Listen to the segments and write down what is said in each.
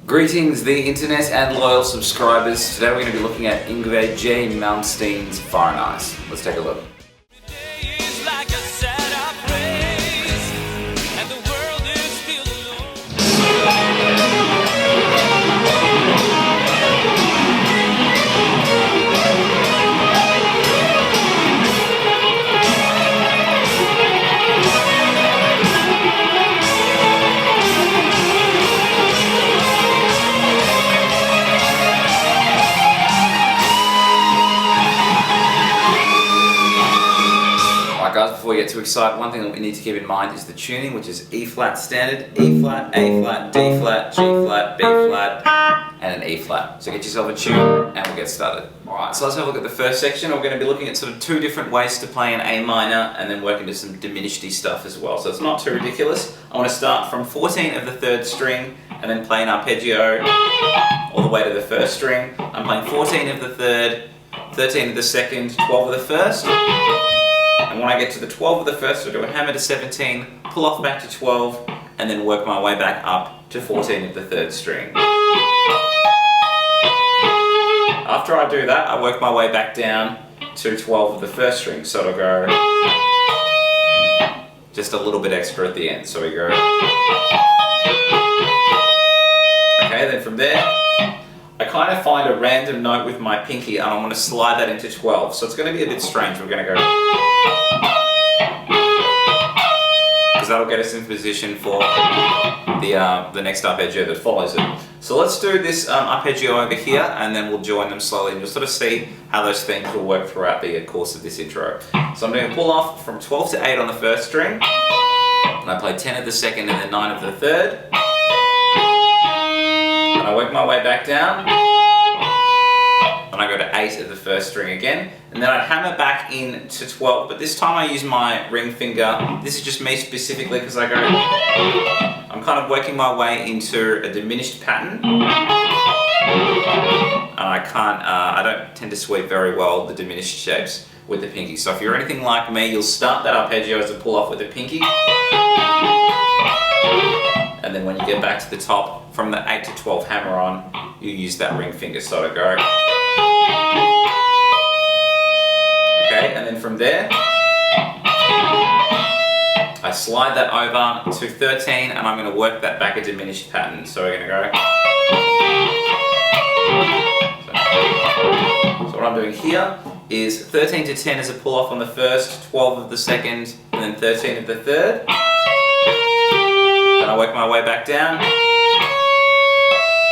Greetings the internet and loyal subscribers. Today we're going to be looking at Yngwie Malmsteen's Far and Ice. Let's take a look. Guys, before we get too excited, one thing that we need to keep in mind is the tuning, which is E flat standard, E flat, A flat, D flat, G flat, B flat, and an E flat. So get yourself a tune and we'll get started. Alright, so let's have a look at the first section. We're going to be looking at sort of two different ways to play an A minor and then work into some diminished stuff as well. So it's not too ridiculous. I want to start from 14 of the third string and then play an arpeggio all the way to the first string. I'm playing 14 of the third, 13 of the second, 12 of the first. And when I get to the 12 of the first, I'll do a hammer to 17, pull off back to 12, and then work my way back up to 14 of the third string. After I do that, I work my way back down to 12 of the first string. So it'll go just a little bit extra at the end. So we go. Okay, then from there, I kind of find a random note with my pinky and I want to slide that into 12. So it's going to be a bit strange. We're going to go, because that'll get us in position for the next arpeggio that follows it. So let's do this arpeggio over here and then we'll join them slowly and you'll sort of see how those themes will work throughout the course of this intro. So I'm doing a pull off from 12 to 8 on the first string, and I play 10 of the second and then 9 of the third. I work my way back down, and I go to 8 of the first string again, and then I hammer back in to 12, but this time I use my ring finger. This is just me specifically because I'm kind of working my way into a diminished pattern, and I don't tend to sweep very well the diminished shapes with the pinky. So if you're anything like me, you'll start that arpeggio as a pull off with the pinky, and then when you get back to the top, from the 8 to 12 hammer on, you use that ring finger, so to go. Okay, and then from there, I slide that over to 13 and I'm going to work that back a diminished pattern. So we're going to go. So what I'm doing here is 13 to 10 as a pull off on the first, 12 of the second, and then 13 of the third. Then I work my way back down.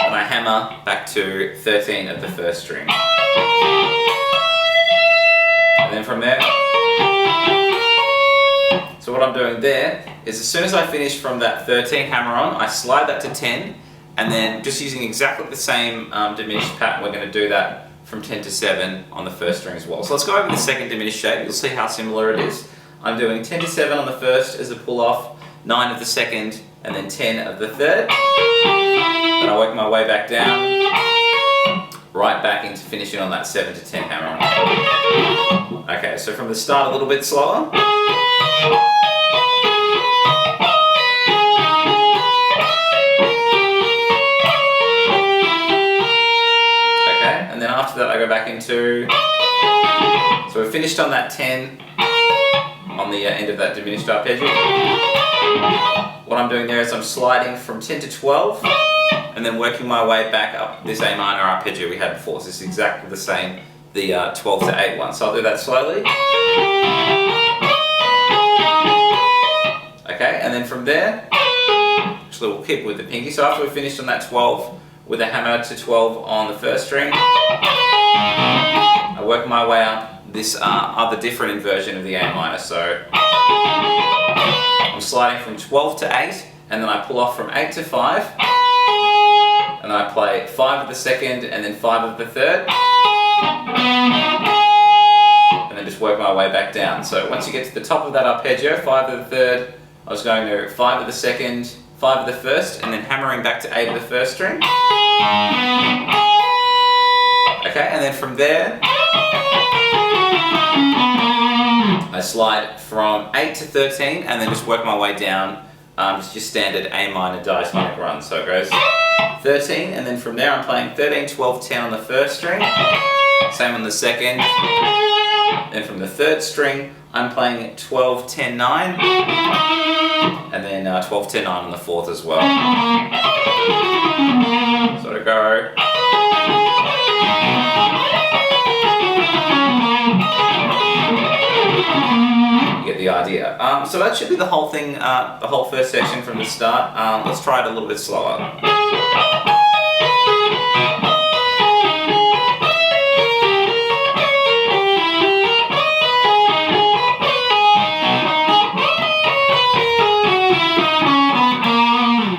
And I hammer back to 13 of the first string. And then from there, so what I'm doing there is as soon as I finish from that 13 hammer on, I slide that to 10, and then just using exactly the same diminished pattern, we're going to do that from 10 to 7 on the first string as well. So let's go over the second diminished shape. You'll see how similar it is. I'm doing 10 to 7 on the first as a pull off, 9 of the second, and then 10 of the third. Then I work my way back down, right back into finishing on that 7 to 10 hammer on. Okay, so from the start a little bit slower. Okay, and then after that I go back into, so we're finished on that 10 on the end of that diminished arpeggio. What I'm doing there is I'm sliding from 10 to 12 and then working my way back up this A minor arpeggio we had before. So this is exactly the same, the 12 to 8 one. So I'll do that slowly. Okay, and then from there, actually we'll keep with the pinky. So after we've finished on that 12 with a hammer to 12 on the first string, I work my way up this other different inversion of the A minor. So I'm sliding from 12 to 8, and then I pull off from 8 to 5, and then I play 5 of the second, and then 5 of the third, and then just work my way back down. So once you get to the top of that arpeggio, 5 of the third, I was going to 5 of the second, 5 of the first, and then hammering back to 8 of the first string. Okay, and then from there, I slide from 8 to 13 and then just work my way down, just your standard A minor diatonic run. So it goes 13, and then from there I'm playing 13, 12, 10 on the first string, same on the second, then from the third string I'm playing 12, 10, 9, and then 12, 10, 9 on the fourth as well. So to go. You get the idea. So that should be the whole thing, the whole first section from the start. Let's try it a little bit slower.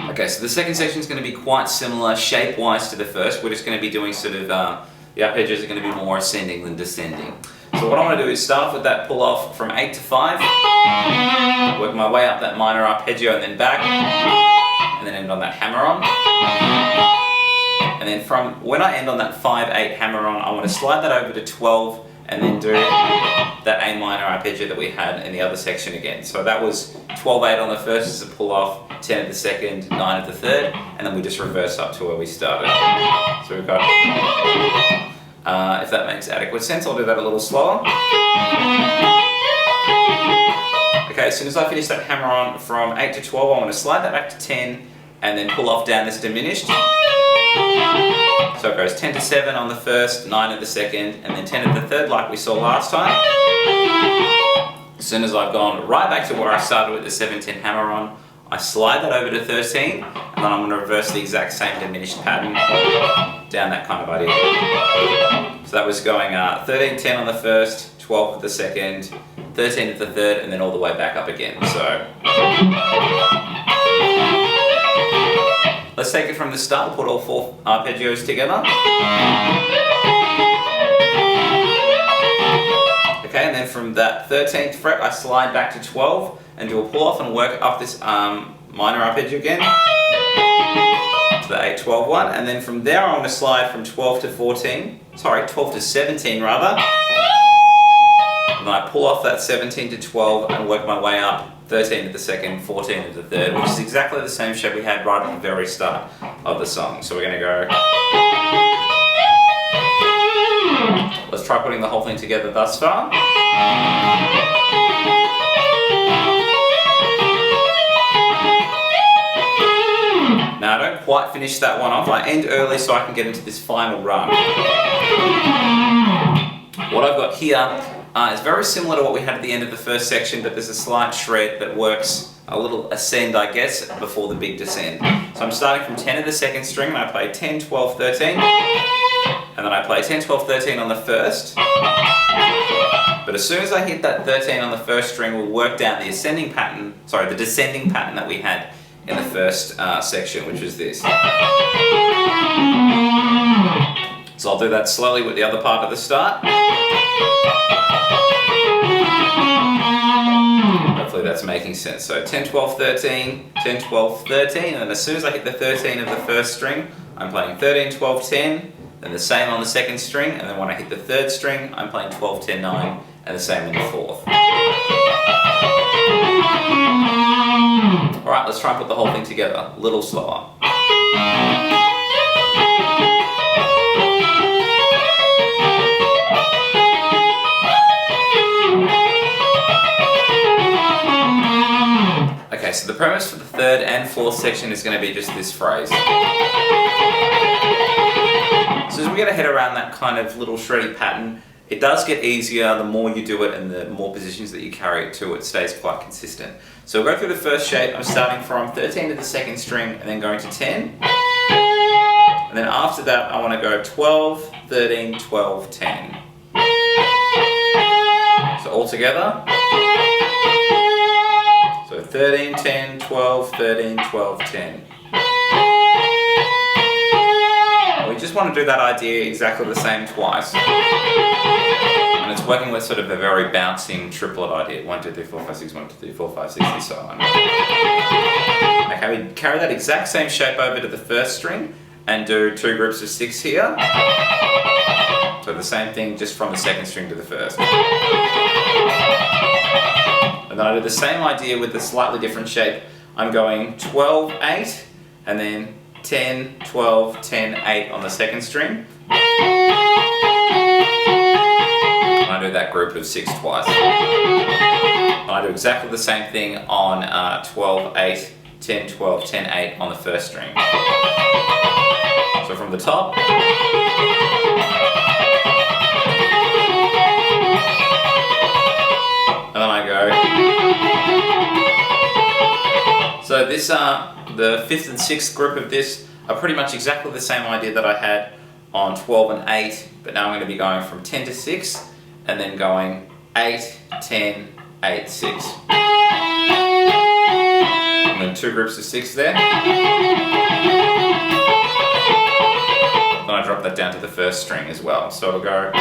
Okay, so the second section is going to be quite similar shape-wise to the first. We're just going to be doing sort of, the arpeggios are going to be more ascending than descending. So what I want to do is start with that pull-off from 8 to 5, work my way up that minor arpeggio and then back, and then end on that hammer-on. And then from when I end on that 5-8 hammer-on, I want to slide that over to 12 and then do that A minor arpeggio that we had in the other section again. So that was 12-8 on the first as a pull-off, 10 at the second, 9 at the third, and then we just reverse up to where we started. So we've got, if that makes adequate sense, I'll do that a little slower. Okay, as soon as I finish that hammer on from 8 to 12, I want to slide that back to 10 and then pull off down this diminished. So it goes 10 to 7 on the first, 9 at the second, and then 10 at the third like we saw last time. As soon as I've gone right back to where I started with the 7-10 hammer on, I slide that over to 13, and then I'm going to reverse the exact same diminished pattern down that kind of idea. So that was going 13-10 on the first, 12 at the second, 13 at the third, and then all the way back up again. So let's take it from the start. We'll put all 4 arpeggios together. Okay, and then from that 13th fret, I slide back to 12 and do a pull off and work up this minor arpeggio again to the 8-12 one, and then from there I want to slide from 12 to 17 rather, and I pull off that 17 to 12 and work my way up 13 at the second, 14 at the third, which is exactly the same shape we had right at the very start of the song. So we're going to go. Let's try putting the whole thing together thus far. Now I don't quite finish that one off. I end early so I can get into this final run. What I've got here is very similar to what we had at the end of the first section, but there's a slight shred that works a little ascend, I guess, before the big descend. So I'm starting from 10 at the second string, and I play 10, 12, 13, and then I play 10, 12, 13 on the first. But as soon as I hit that 13 on the first string, we'll work down the descending pattern that we had in the first section, which was this. So I'll do that slowly with the other part at the start. Hopefully that's making sense. So 10, 12, 13, 10, 12, 13, and then as soon as I hit the 13 of the first string, I'm playing 13, 12, 10, then the same on the second string, and then when I hit the third string, I'm playing 12, 10, 9, and the same on the fourth. Alright, let's try and put the whole thing together, a little slower. Okay, so the premise for the third and fourth section is going to be just this phrase. So as we get our head around that kind of little shreddy pattern, it does get easier the more you do it and the more positions that you carry it to. It stays quite consistent. So we'll go through the first shape. I'm starting from 13 to the second string and then going to 10. And then after that I want to go 12, 13, 12, 10. So all together. So 13, 10, 12, 13, 12, 10. We just want to do that idea exactly the same twice. And it's working with sort of a very bouncing triplet idea. 1, 2, 3, 4, 5, 6, 1, 2, 3, 4, 5, 6, and so on. Okay, we carry that exact same shape over to the first string and do 2 groups of 6 here. So the same thing just from the second string to the first. And then I do the same idea with the slightly different shape. I'm going 12, 8, and then 10, 12, 10, 8 on the second string. And I do that group of 6 twice. And I do exactly the same thing on 12, 8, 10, 12, 10, 8 on the first string. So from the top. And then I go. So this, the 5th and 6th group of this are pretty much exactly the same idea that I had on 12 and 8, but now I'm going to be going from 10 to 6, and then going 8, 10, 8, 6. And then 2 groups of 6 there. Then I drop that down to the first string as well. So it'll go.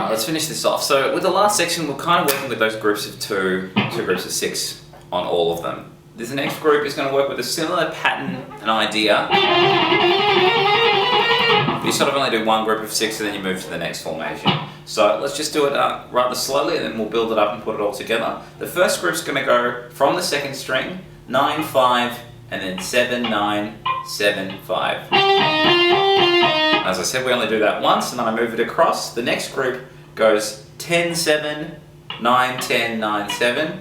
Let's finish this off. So with the last section, we're kind of working with those groups of 2 groups of 6 on all of them. This next group is going to work with a similar pattern and idea. You sort of only do 1 group of 6 and then you move to the next formation. So let's just do it rather slowly, and then we'll build it up and put it all together. The first group's going to go from the second string, 9, 5, and then 7, 9, 7, 5. As I said, we only do that once, and then I move it across. The next group goes 10, 7, 9, 10, 9, 7.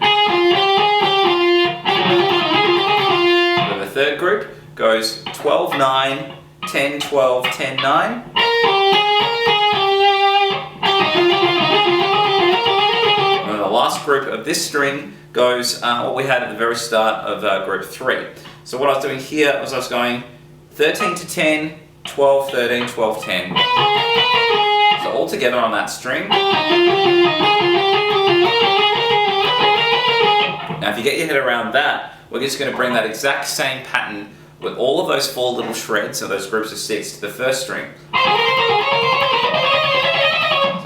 And the third group goes 12, 9, 10, 12, 10, 9. And then the last group of this string goes what we had at the very start of group 3. So what I was doing here was I was going 13 to 10, 12, 13, 12, 10. So all together on that string. Now if you get your head around that, we're just going to bring that exact same pattern with all of those 4 little shreds, or those groups of 6, to the first string. So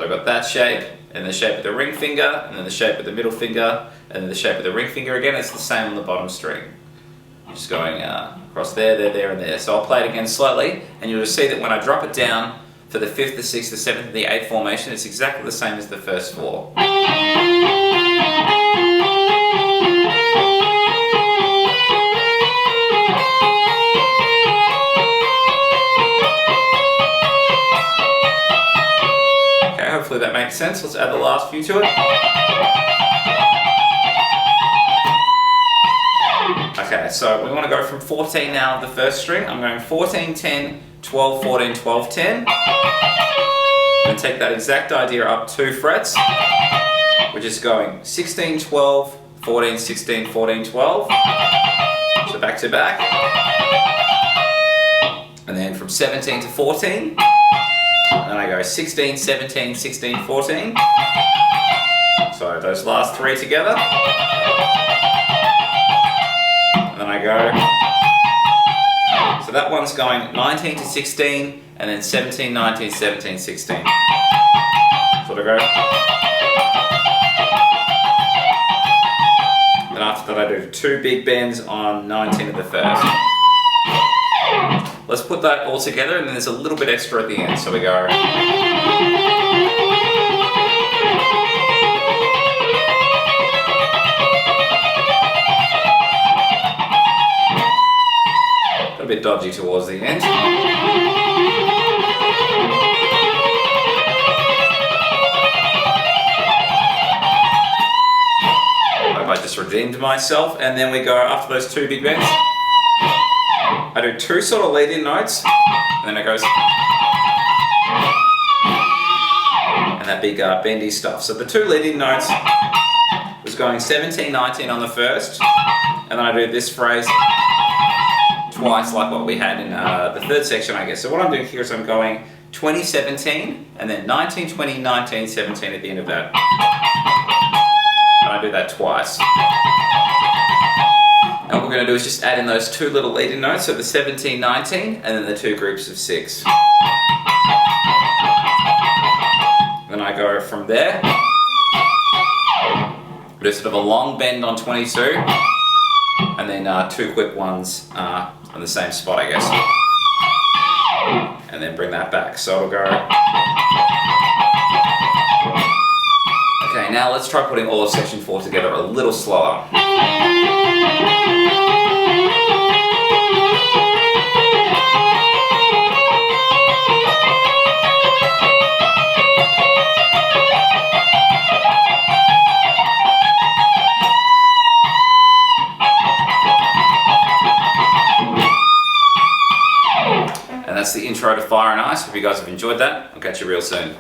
I've got that shape, and the shape of the ring finger, and then the shape of the middle finger, and then the shape of the ring finger again. It's the same on the bottom string. Just going across there, there, and there. So I'll play it again slowly, and you'll just see that when I drop it down for the 5th, the 6th, the 7th, and the 8th formation, it's exactly the same as the first 4. Okay, hopefully that makes sense. Let's add the last few to it. Okay, so we want to go from 14 now, the first string. I'm going 14, 10, 12, 14, 12, 10. And take that exact idea up 2 frets. We're just going 16, 12, 14, 16, 14, 12. So back to back. And then from 17 to 14. And then I go 16, 17, 16, 14. So those last 3 together. And then I go. So that one's going 19 to 16, and then 17, 19, 17, 16. So to go. Then after that I do 2 big bends on 19 of the first. Let's put that all together, and then there's a little bit extra at the end. So we go. A bit dodgy towards the end. Hope I just redeemed myself, and then we go after those 2 big bends. I do 2 sort of lead-in notes, and then it goes, and that big bendy stuff. So the 2 lead-in notes was going 17, 19 on the first, and then I do this phrase twice, like what we had in the 3rd section, I guess. So what I'm doing here is I'm going 20, 17, and then 19, 20, 19, 17 at the end of that. And I do that twice. And what we're going to do is just add in those 2 little leading notes, so the 17, 19, and then the 2 groups of 6. Then I go from there. Do sort of a long bend on 22, and then 2 quick ones on the same spot, I guess. And then bring that back. So it'll go. Okay, now let's try putting all of section 4 together a little slower. And that's the intro to Fire and Ice. Hope you guys have enjoyed that. I'll catch you real soon.